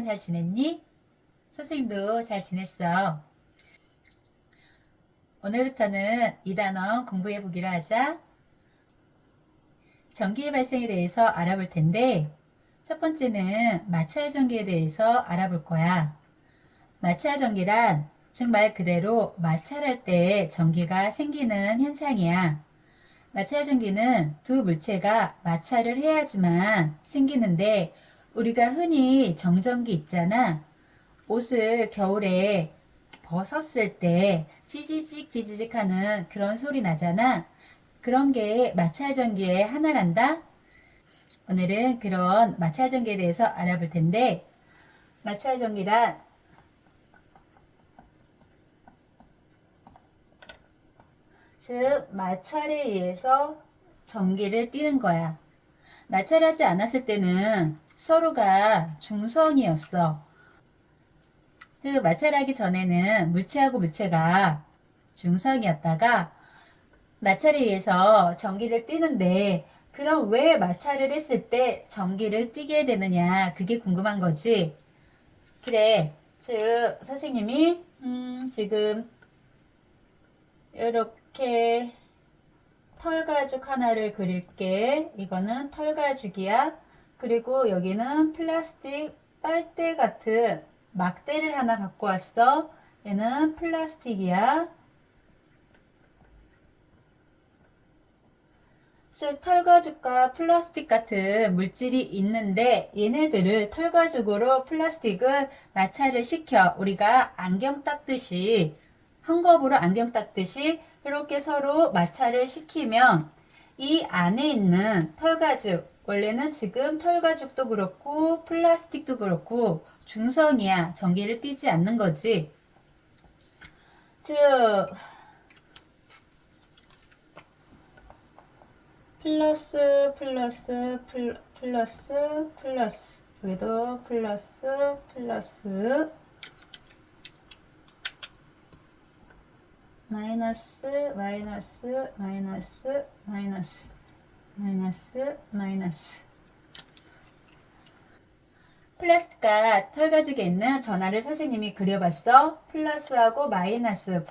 동안 잘 지냈니? 선생님도 잘 지냈어. 오늘부터는 2단원 공부해 보기로 하자. 전기의 발생에 대해서 알아볼 텐데, 첫 번째는 마찰 전기에 대해서 알아볼 거야. 마찰 전기란 즉 말 그대로 마찰할 때 전기가 생기는 현상이야. 마찰 전기는 두 물체가 마찰을 해야지만 생기는데, 우리가 흔히 정전기 있잖아. 옷을 겨울에 벗었을 때 찌지직 하는 그런 소리 나잖아. 그런 게 마찰 전기의 하나란다. 오늘은 그런 마찰 전기에 대해서 알아볼 텐데, 마찰 전기란 즉 마찰에 의해서 전기를 띠는 거야. 마찰하지 않았을 때는 서로가 중성이었어. 즉 마찰하기 전에는 물체하고 물체가 중성이었다가 마찰에 의해서 전기를 띠는데, 그럼 왜 마찰을 했을 때 전기를 띠게 되느냐, 그게 궁금한 거지. 그래, 즉 선생님이 지금 이렇게 털가죽 하나를 그릴게. 이거는 털가죽이야. 그리고 여기는 플라스틱 빨대 같은 막대를 하나 갖고 왔어. 얘는 플라스틱이야. 즉 털가죽과 플라스틱 같은 물질이 있는데, 얘네들을 털가죽으로 플라스틱을 마찰을 시켜 우리가 안경 닦듯이, 헝겊으로 안경 닦듯이 이렇게 서로 마찰을 시키면 이 안에 있는 털가죽, 원래는 지금 털가죽도 그렇고 플라스틱도 그렇고 중성이야. 전기를 띠지 않는 거지. 즉 플러스 플러스 여기도 플러스 마이너스. 플라스틱과 털가죽에 있는 전하를 선생님이 그려봤어. 플러스하고 마이너스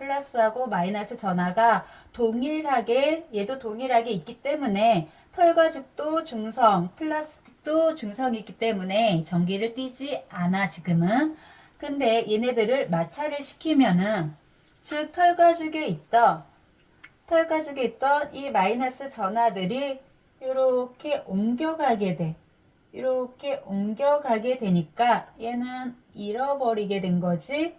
전하가 동일하게, 얘도 동일하게 있기 때문에 털가죽도 중성, 플라스틱도 중성이 있기 때문에 전기를 띠지 않아 지금은. 근데 얘네들을 마찰을 시키면은, 즉 털가죽에 있던 이 마이너스 전하들이 이렇게 옮겨가게 돼. 이렇게 옮겨가게 되니까 얘는 잃어버리게 된 거지.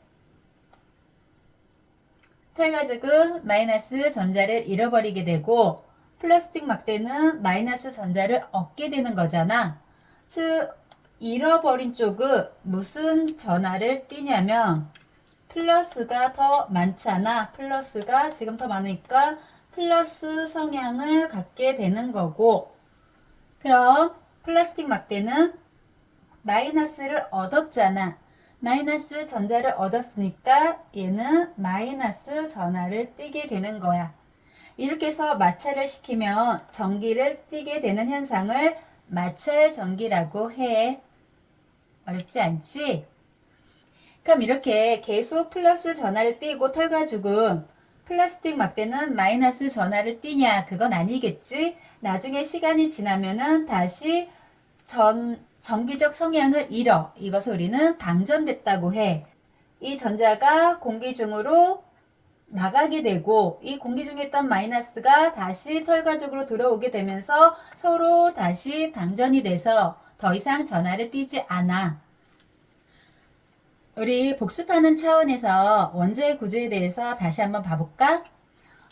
털가죽은 마이너스 전자를 잃어버리게 되고, 플라스틱 막대는 마이너스 전자를 얻게 되는 거잖아. 즉 잃어버린 쪽은 무슨 전하를 띠냐면 플러스가 더 많잖아. 플러스가 지금 더 많으니까 플러스 성향을 갖게 되는 거고, 그럼 플라스틱 막대는 마이너스를 얻었잖아. 마이너스 전자를 얻었으니까 얘는 마이너스 전하를 띠게 되는 거야. 이렇게 해서 마찰을 시키면 전기를 띠게 되는 현상을 마찰 전기라고 해. 어렵지 않지? 그럼 이렇게 계속 플러스 전하를 띠고 털가죽은, 플라스틱 막대는 마이너스 전하를 띠냐? 그건 아니겠지? 나중에 시간이 지나면은 다시 전기적 성향을 잃어. 이것을 우리는 방전됐다고 해. 이 전자가 공기 중으로 나가게 되고, 이 공기 중에 있던 마이너스가 다시 털가죽으로 들어오게 되면서 서로 다시 방전이 돼서 더 이상 전하를 띠지 않아. 우리 복습하는 차원에서 원자의 구조에 대해서 다시 한번 봐볼까?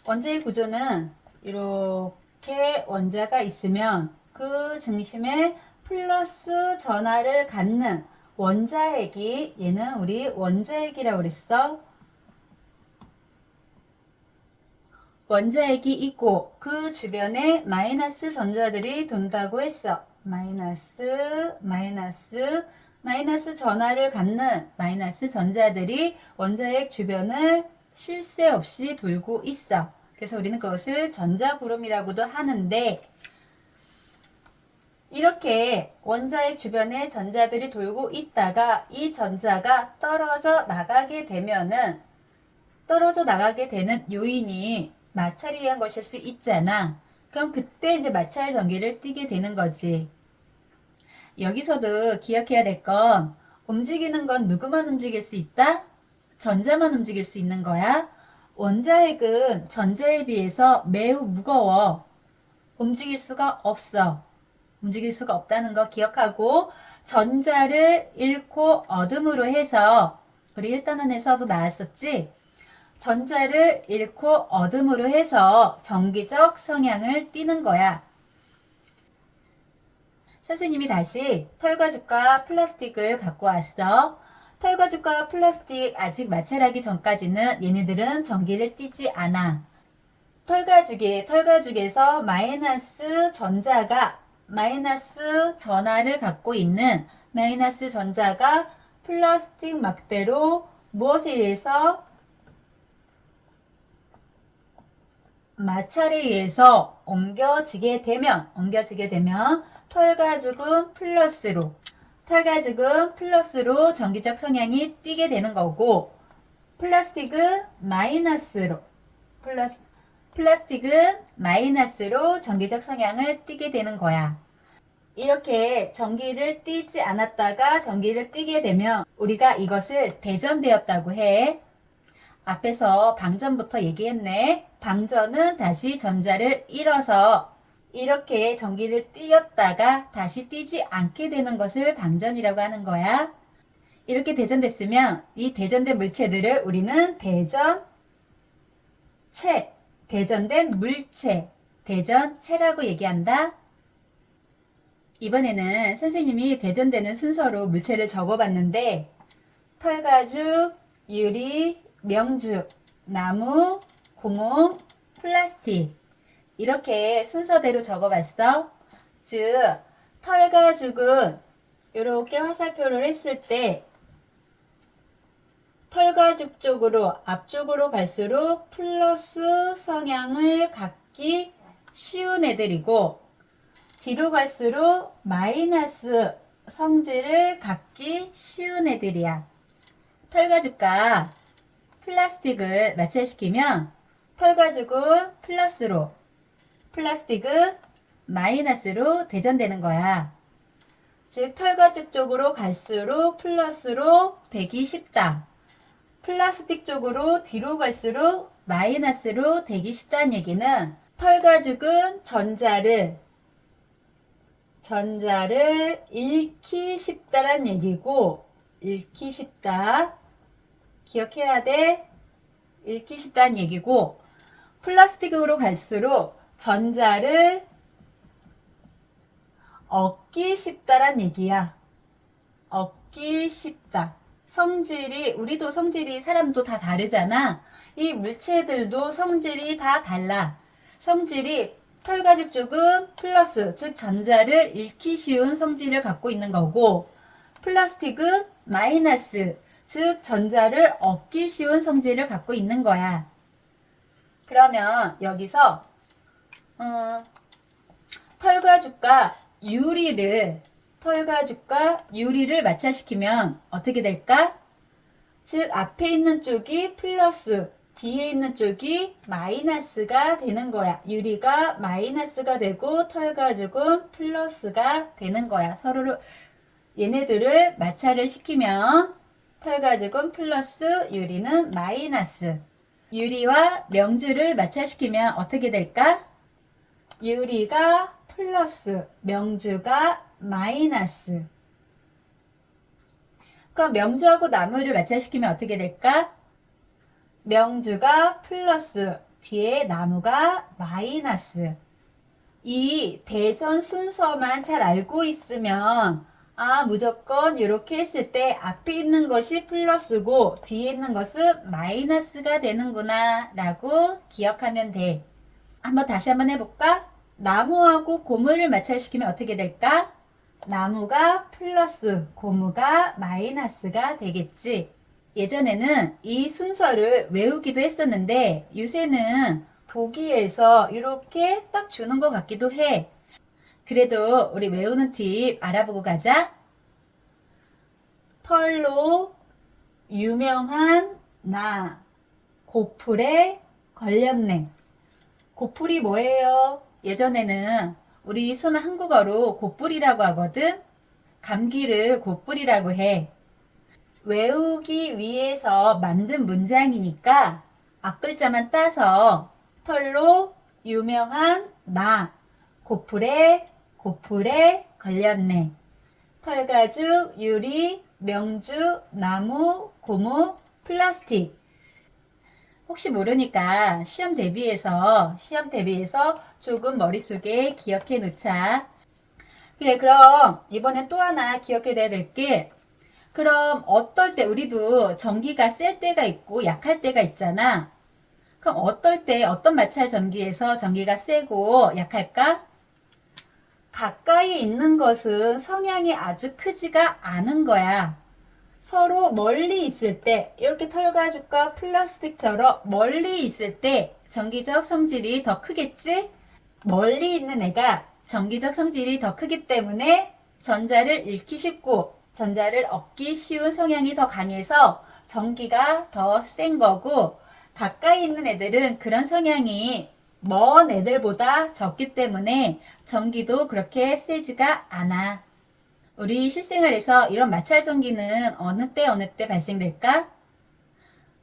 원자의 구조는 이렇게 원자가 있으면 그 중심에 플러스 전하를 갖는 원자핵이, 얘는 우리 원자핵이라고 그랬어. 원자핵이 있고 그 주변에 마이너스 전자들이 돈다고 했어. 마이너스 전하를 갖는 마이너스 전자들이 원자핵 주변을 쉴 새 없이 돌고 있어. 그래서 우리는 그것을 전자구름이라고도 하는데, 이렇게 원자핵 주변에 전자들이 돌고 있다가 이 전자가 떨어져 나가게 되면은 떨어져 나가게 되는 요인이 마찰에 의한 것일 수 있잖아. 그럼 그때 이제 마찰 전기를 띠게 되는 거지. 여기서도 기억해야 될 건 움직이는 건 누구만 움직일 수 있다? 전자만 움직일 수 있는 거야. 원자핵은 전자에 비해서 매우 무거워. 움직일 수가 없어. 움직일 수가 없다는 거 기억하고 전자를 잃고 얻음으로 해서 우리 1단원에서도 나왔었지? 전자를 잃고 얻음으로 해서 전기적 성향을 띠는 거야. 선생님이 다시 털과죽과 플라스틱을 갖고 왔어. 털과죽과 플라스틱 아직 마찰하기 전까지는 얘네들은 전기를 띠지 않아. 털과죽에서 마이너스 전자가 마이너스 전하를 갖고 있는 마이너스 전자가 플라스틱 막대로 무엇에 의해서 마찰에 의해서 옮겨지게 되면 털가죽은 플러스로 전기적 성향이 띠게 되는 거고 플라스틱은 마이너스로 전기적 성향을 띠게 되는 거야. 이렇게 전기를 띠지 않았다가 전기를 띠게 되면 우리가 이것을 대전되었다고 해. 앞에서 방전부터 얘기했네. 방전은 다시 전자를 잃어서 이렇게 전기를 띄었다가 다시 띄지 않게 되는 것을 방전이라고 하는 거야. 이렇게 대전됐으면 이 대전된 물체들을 우리는 대전된 물체, 대전체라고 얘기한다. 이번에는 선생님이 대전되는 순서로 물체를 적어봤는데 털가죽, 유리, 명죽, 나무, 고무, 플라스틱 이렇게 순서대로 적어봤어. 즉 털가죽은 이렇게 화살표를 했을 때 털가죽 쪽으로 앞쪽으로 갈수록 플러스 성향을 갖기 쉬운 애들이고 뒤로 갈수록 마이너스 성질을 갖기 쉬운 애들이야. 털가죽과 플라스틱을 마찰시키면 털가죽은 플러스로 플라스틱은 마이너스로 대전되는 거야. 즉 털가죽 쪽으로 갈수록 플러스로 되기 쉽다. 플라스틱 쪽으로 뒤로 갈수록 마이너스로 되기 쉽다는 얘기는 털가죽은 전자를 잃기 쉽다란 얘기고 잃기 쉽다. 기억해야 돼. 잃기 쉽다는 얘기고 플라스틱으로 갈수록 전자를 얻기 쉽다란 얘기야. 얻기 쉽다. 우리도 성질이 사람도 다 다르잖아. 이 물체들도 성질이 다 달라. 성질이 털가죽 쪽은 플러스, 즉 전자를 잃기 쉬운 성질을 갖고 있는 거고 플라스틱은 마이너스, 즉 전자를 얻기 쉬운 성질을 갖고 있는 거야. 그러면 여기서 털가죽과 유리를 마찰시키면 어떻게 될까? 즉 앞에 있는 쪽이 플러스, 뒤에 있는 쪽이 마이너스가 되는 거야. 유리가 마이너스가 되고 털가죽은 플러스가 되는 거야. 서로를 얘네들을 마찰을 시키면 털가죽은 플러스, 유리는 마이너스. 유리와 명주를 마찰시키면 어떻게 될까? 유리가 플러스, 명주가 마이너스. 그럼 명주하고 나무를 마찰시키면 어떻게 될까? 명주가 플러스, 뒤에 나무가 마이너스. 이 대전 순서만 잘 알고 있으면 무조건 이렇게 했을 때 앞에 있는 것이 플러스고 뒤에 있는 것은 마이너스가 되는구나 라고 기억하면 돼. 다시 한번 해볼까? 나무하고 고무를 마찰시키면 어떻게 될까? 나무가 플러스, 고무가 마이너스가 되겠지. 예전에는 이 순서를 외우기도 했었는데 요새는 보기에서 이렇게 딱 주는 것 같기도 해. 그래도 우리 외우는 팁 알아보고 가자. 털로 유명한 나. 고풀에 걸렸네. 고풀이 뭐예요? 예전에는 우리 손 한국어로 고풀이라고 하거든. 감기를 고풀이라고 해. 외우기 위해서 만든 문장이니까 앞글자만 따서 털로 유명한 나. 고풀에 걸렸네. 털가죽, 유리, 명주, 나무, 고무, 플라스틱. 혹시 모르니까 시험 대비해서 조금 머릿속에 기억해 놓자. 그래, 그럼 이번엔 또 하나 기억해둬야 될 게, 그럼 어떨 때 우리도 전기가 셀 때가 있고 약할 때가 있잖아. 그럼 어떨 때 어떤 마찰 전기에서 전기가 세고 약할까? 가까이 있는 것은 성향이 아주 크지가 않은 거야. 서로 멀리 있을 때, 이렇게 털가죽과 플라스틱처럼 멀리 있을 때 전기적 성질이 더 크겠지? 멀리 있는 애가 전기적 성질이 더 크기 때문에 전자를 잃기 쉽고 전자를 얻기 쉬운 성향이 더 강해서 전기가 더 센 거고, 가까이 있는 애들은 그런 성향이 먼 애들보다 적기 때문에 전기도 그렇게 세지가 않아. 우리 실생활에서 이런 마찰 전기는 어느 때 발생될까?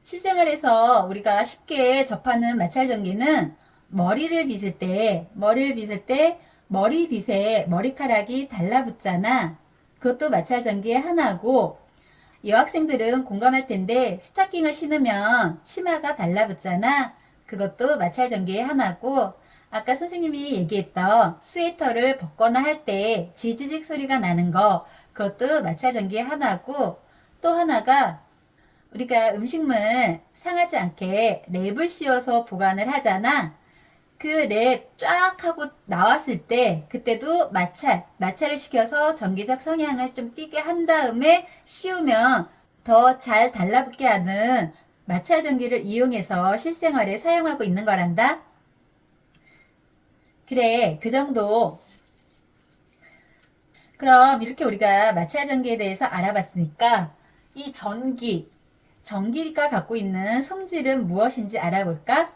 실생활에서 우리가 쉽게 접하는 마찰 전기는 머리를 빗을 때 머리빗에 머리카락이 달라붙잖아. 그것도 마찰 전기의 하나고, 여학생들은 공감할 텐데 스타킹을 신으면 치마가 달라붙잖아. 그것도 마찰 전기의 하나고, 아까 선생님이 얘기했던 스웨터를 벗거나 할 때 지지직 소리가 나는 거, 그것도 마찰 전기의 하나고, 또 하나가 우리가 음식물 상하지 않게 랩을 씌워서 보관을 하잖아. 그 랩 쫙 하고 나왔을 때 그때도 마찰을 시켜서 전기적 성향을 좀 띠게 한 다음에 씌우면 더 잘 달라붙게 하는 마찰 전기를 이용해서 실생활에 사용하고 있는 거란다. 그래, 그 정도. 그럼 이렇게 우리가 마찰 전기에 대해서 알아봤으니까 이 전기가 갖고 있는 성질은 무엇인지 알아볼까?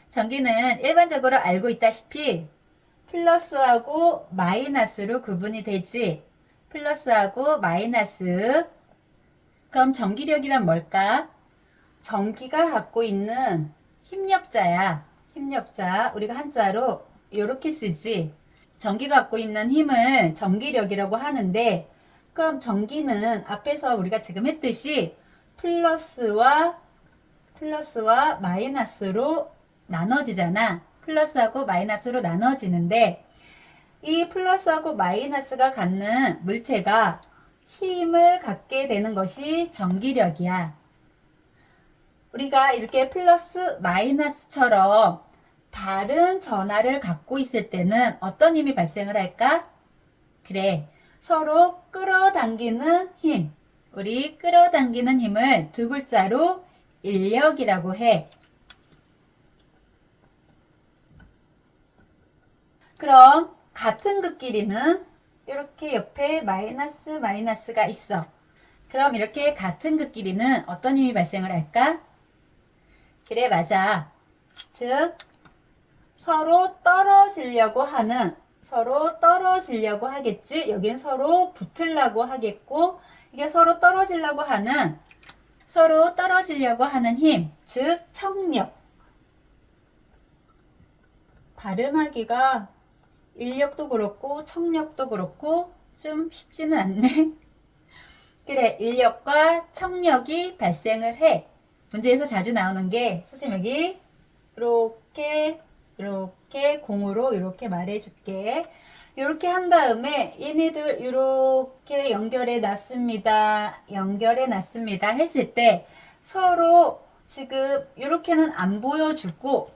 전기는 일반적으로 알고 있다시피 플러스하고 마이너스로 구분이 되지. 플러스하고 마이너스. 그럼 전기력이란 뭘까? 전기가 갖고 있는 힘력자야. 힘력자. 우리가 한자로 이렇게 쓰지. 전기가 갖고 있는 힘을 전기력이라고 하는데, 그럼 전기는 앞에서 우리가 지금 했듯이 플러스와 마이너스로 나눠지잖아. 플러스하고 마이너스로 나눠지는데, 이 플러스하고 마이너스가 갖는 물체가 힘을 갖게 되는 것이 전기력이야. 우리가 이렇게 플러스 마이너스처럼 다른 전하를 갖고 있을 때는 어떤 힘이 발생을 할까? 그래, 서로 끌어당기는 힘. 우리 끌어당기는 힘을 두 글자로 인력이라고 해. 그럼 같은 극끼리는 이렇게 옆에 마이너스가 있어. 그럼 이렇게 같은 극끼리는 어떤 힘이 발생을 할까? 그래, 맞아. 즉, 서로 떨어지려고 하겠지. 여긴 서로 붙으려고 하겠고, 이게 서로 떨어지려고 하는 힘, 즉 청력. 발음하기가 인력도 그렇고 청력도 그렇고 좀 쉽지는 않네. 그래, 인력과 청력이 발생을 해. 문제에서 자주 나오는 게, 선생님 여기 이렇게 공으로 이렇게 말해줄게. 이렇게 한 다음에 얘네들 이렇게 연결해 놨습니다. 했을 때 서로 지금 이렇게는 안 보여주고,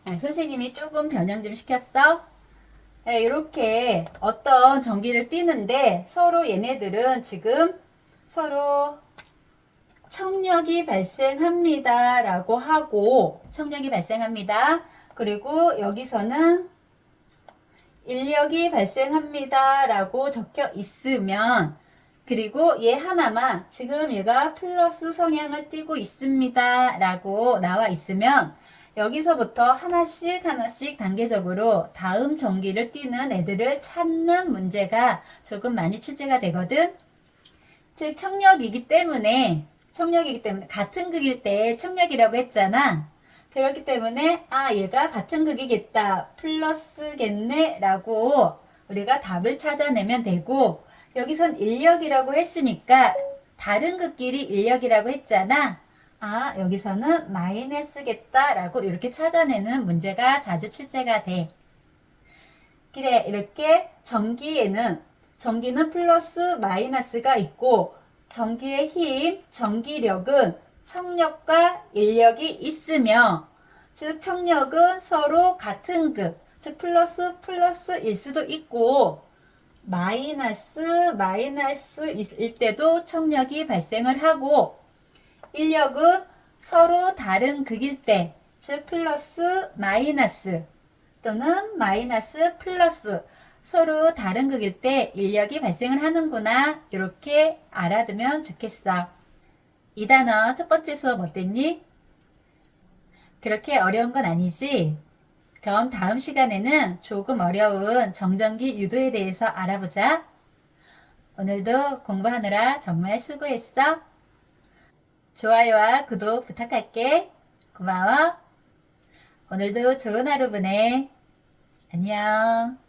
선생님이 조금 변형 좀 시켰어. 이렇게 어떤 전기를 띠는데 서로 얘네들은 지금 서로 청력이 발생합니다 라고 하고, 청력이 발생합니다. 그리고 여기서는 인력이 발생합니다 라고 적혀 있으면, 그리고 얘 하나만 지금 얘가 플러스 성향을 띠고 있습니다 라고 나와 있으면, 여기서부터 하나씩 하나씩 단계적으로 다음 전기를 띠는 애들을 찾는 문제가 조금 많이 출제가 되거든. 즉 청력이기 때문에 같은 극일 때 청력이라고 했잖아. 그렇기 때문에 얘가 같은 극이겠다, 플러스겠네 라고 우리가 답을 찾아내면 되고, 여기선 인력이라고 했으니까 다른 극끼리 인력이라고 했잖아. 여기서는 마이너스겠다 라고 이렇게 찾아내는 문제가 자주 출제가 돼. 그래, 이렇게 전기는 플러스 마이너스가 있고, 전기의 힘, 전기력은 청력과 인력이 있으며, 즉 청력은 서로 같은 극, 즉 플러스일 수도 있고, 마이너스일 때도 청력이 발생을 하고, 인력은 서로 다른 극일 때, 즉 플러스 마이너스 또는 마이너스 플러스, 서로 다른 극일 때 인력이 발생을 하는구나, 이렇게 알아두면 좋겠어. 이 단어 첫 번째 수업 어땠니? 그렇게 어려운 건 아니지? 그럼 다음 시간에는 조금 어려운 정전기 유도에 대해서 알아보자. 오늘도 공부하느라 정말 수고했어. 좋아요와 구독 부탁할게. 고마워. 오늘도 좋은 하루 보내. 안녕.